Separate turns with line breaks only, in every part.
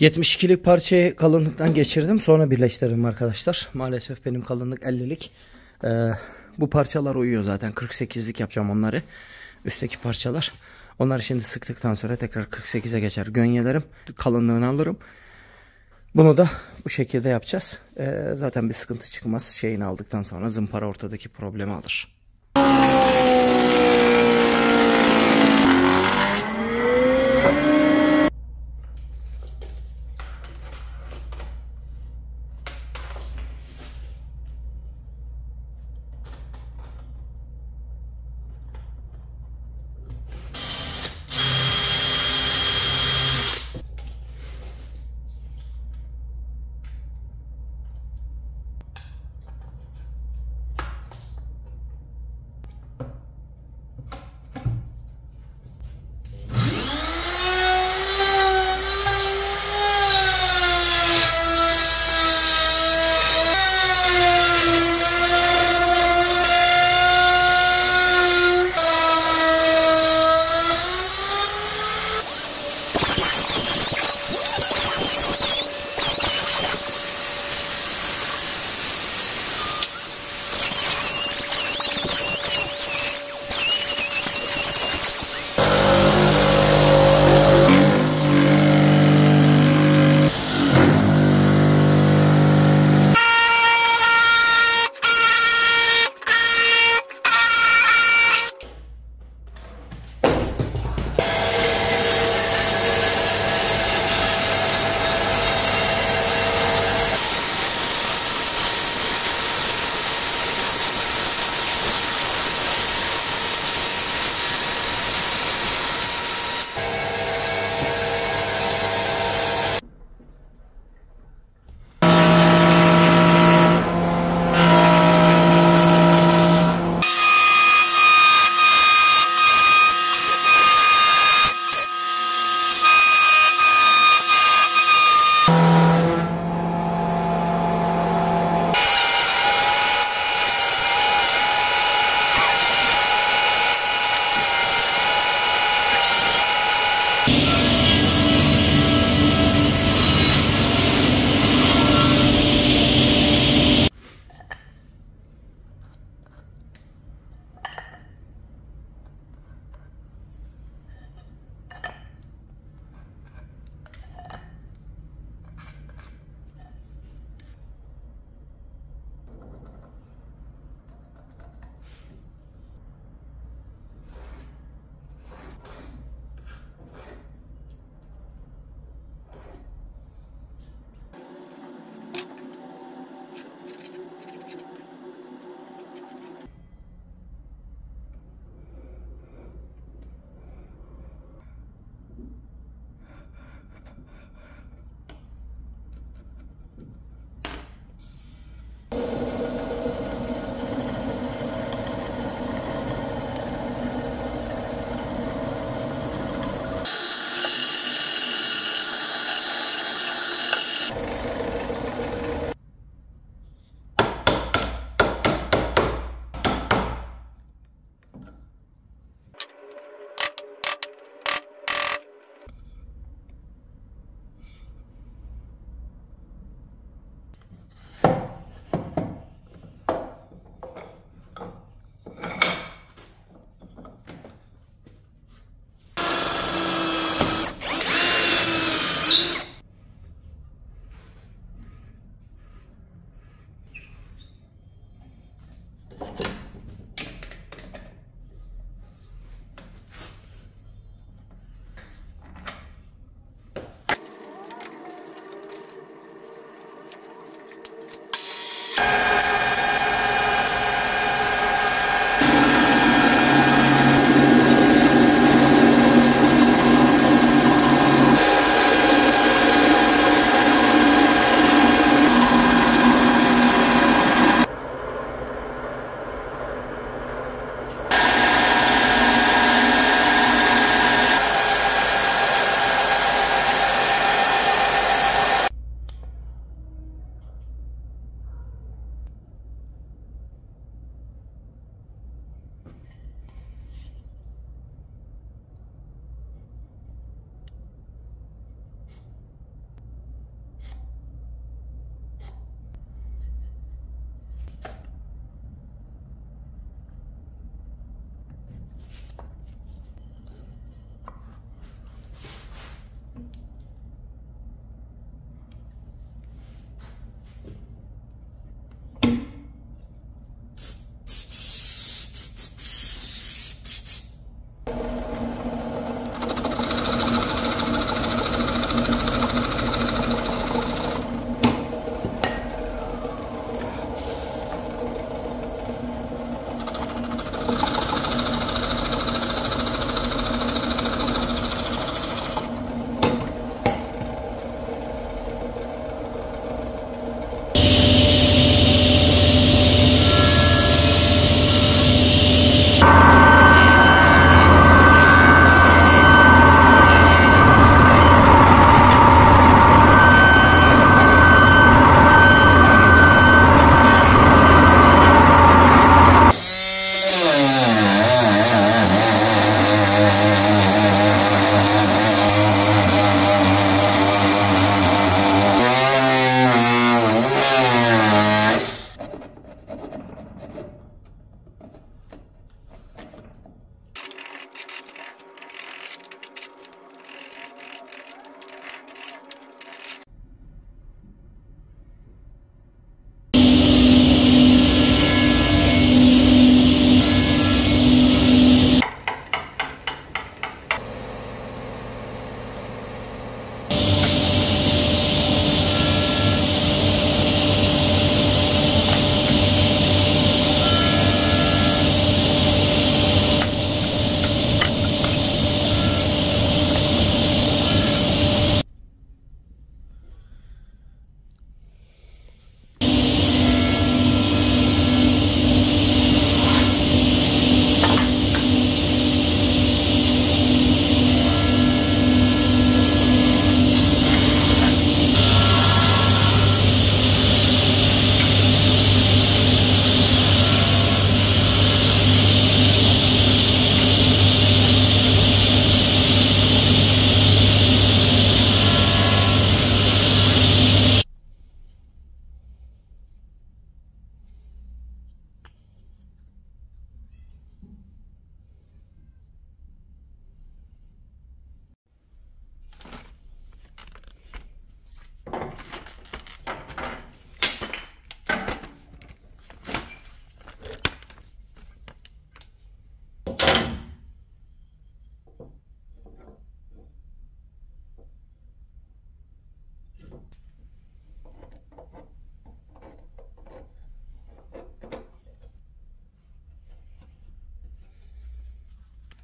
72'lik parçayı kalınlıktan geçirdim. Sonra birleştirdim arkadaşlar. Maalesef benim kalınlık 50'lik. Bu parçalar uyuyor zaten. 48'lik yapacağım onları. Üstteki parçalar. Onları şimdi sıktıktan sonra tekrar 48'e geçer. Gönyelerim. Kalınlığını alırım. Bunu da bu şekilde yapacağız. Zaten bir sıkıntı çıkmaz. Şeyini aldıktan sonra zımpara ortadaki problemi alır.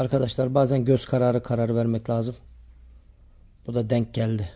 Arkadaşlar bazen göz kararı vermek lazım. Bu da denk geldi.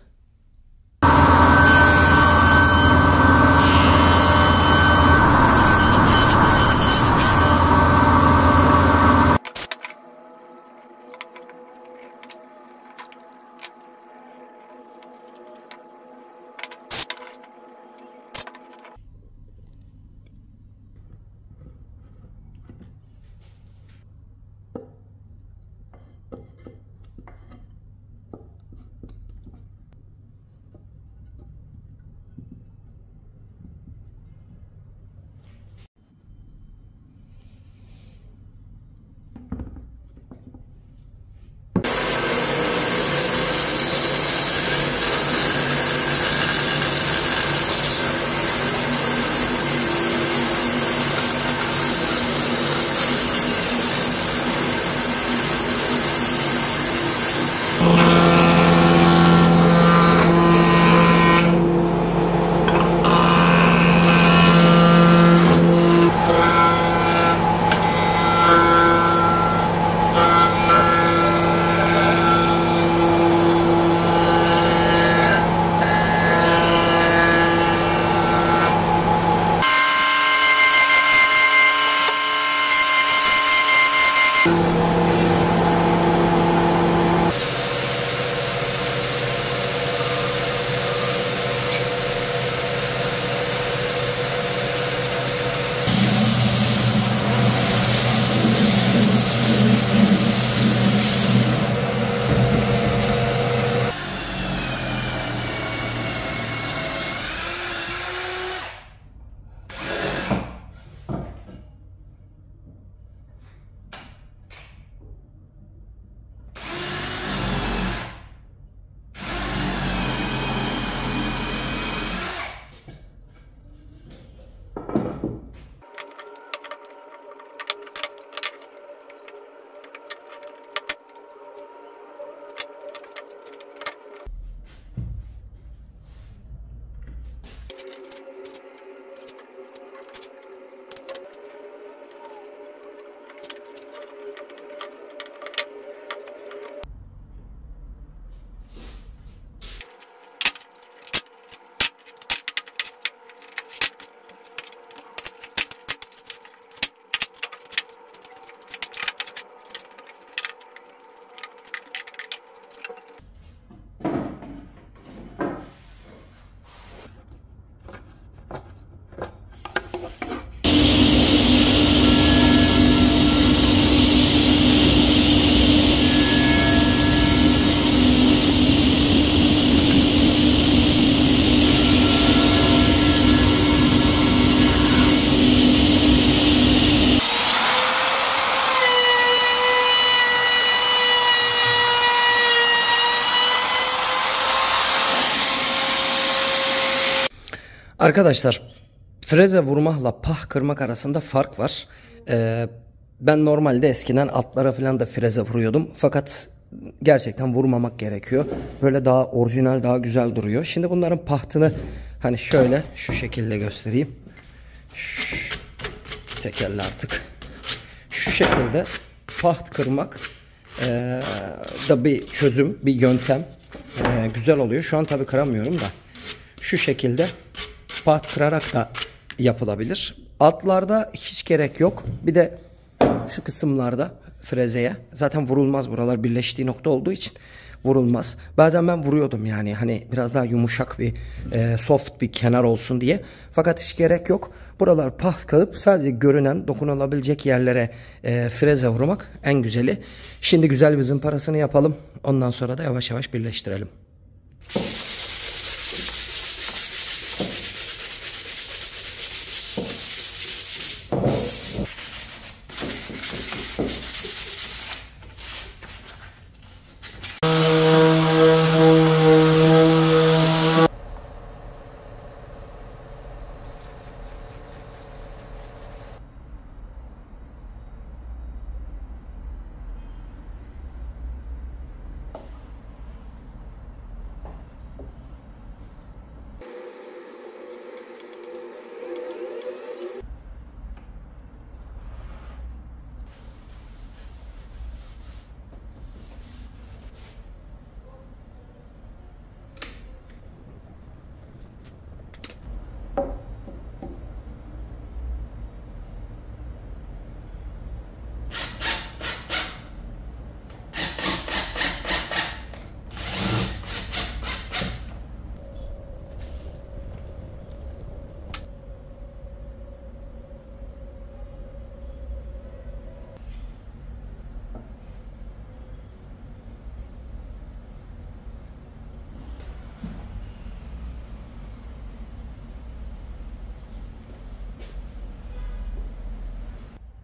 Arkadaşlar, freze vurmakla pah kırmak arasında fark var. Ben normalde eskiden atlara falan da freze vuruyordum. Fakat gerçekten vurmamak gerekiyor. Böyle daha orijinal, daha güzel duruyor. Şimdi bunların pahtını hani şöyle şu şekilde göstereyim. Tekerle artık. Şu şekilde paht kırmak da bir çözüm, bir yöntem. Güzel oluyor. Şu an tabii kıramıyorum da. Şu şekilde paht kırarak da yapılabilir. Atlarda hiç gerek yok. Bir de şu kısımlarda frezeye zaten vurulmaz, buralar birleştiği nokta olduğu için vurulmaz. Bazen ben vuruyordum yani hani biraz daha yumuşak bir soft bir kenar olsun diye. Fakat hiç gerek yok. Buralar paht kalıp sadece görünen, dokunulabilecek yerlere freze vurmak en güzeli. Şimdi güzel bir zımparasını yapalım. Ondan sonra da yavaş yavaş birleştirelim.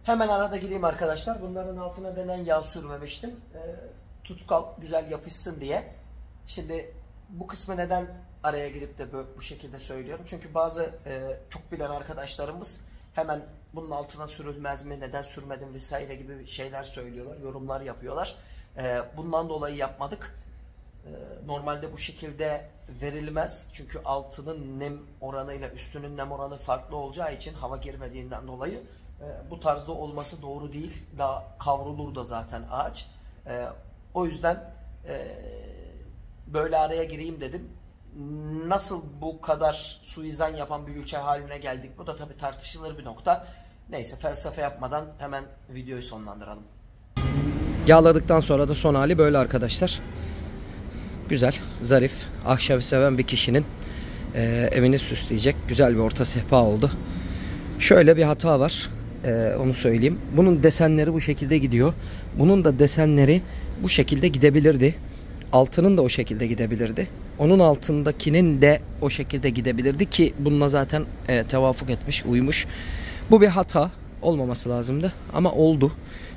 Hemen arada gireyim arkadaşlar. Bunların altına neden yağ sürmemiştim? Tutkal güzel yapışsın diye. Şimdi bu kısmı neden araya girip de bu şekilde söylüyorum? Çünkü bazı çok bilen arkadaşlarımız hemen bunun altına sürülmez mi, neden sürmedim vesaire gibi şeyler söylüyorlar, yorumlar yapıyorlar. Bundan dolayı yapmadık. Normalde bu şekilde verilmez. Çünkü altının nem oranıyla üstünün nem oranı farklı olacağı için hava girmediğinden dolayı bu tarzda olması doğru değil. Daha kavrulur da zaten ağaç. O yüzden böyle araya gireyim dedim. Nasıl bu kadar suizan yapan bir ülke haline geldik? Bu da tabii tartışılır bir nokta. Neyse, felsefe yapmadan hemen videoyu sonlandıralım. Yağladıktan sonra da son hali böyle arkadaşlar. Güzel, zarif, ahşabı seven bir kişinin evini süsleyecek güzel bir orta sehpa oldu. Şöyle bir hata var, onu söyleyeyim. Bunun desenleri bu şekilde gidiyor. Bunun da desenleri bu şekilde gidebilirdi. Altının da o şekilde gidebilirdi. Onun altındakinin de o şekilde gidebilirdi ki bununla zaten tevafuk etmiş, uymuş. Bu bir hata, olmaması lazımdı ama oldu.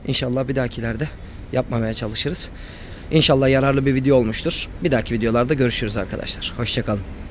İnşallah bir dahakilerde yapmamaya çalışırız. İnşallah yararlı bir video olmuştur. Bir dahaki videolarda görüşürüz arkadaşlar. Hoşça kalın.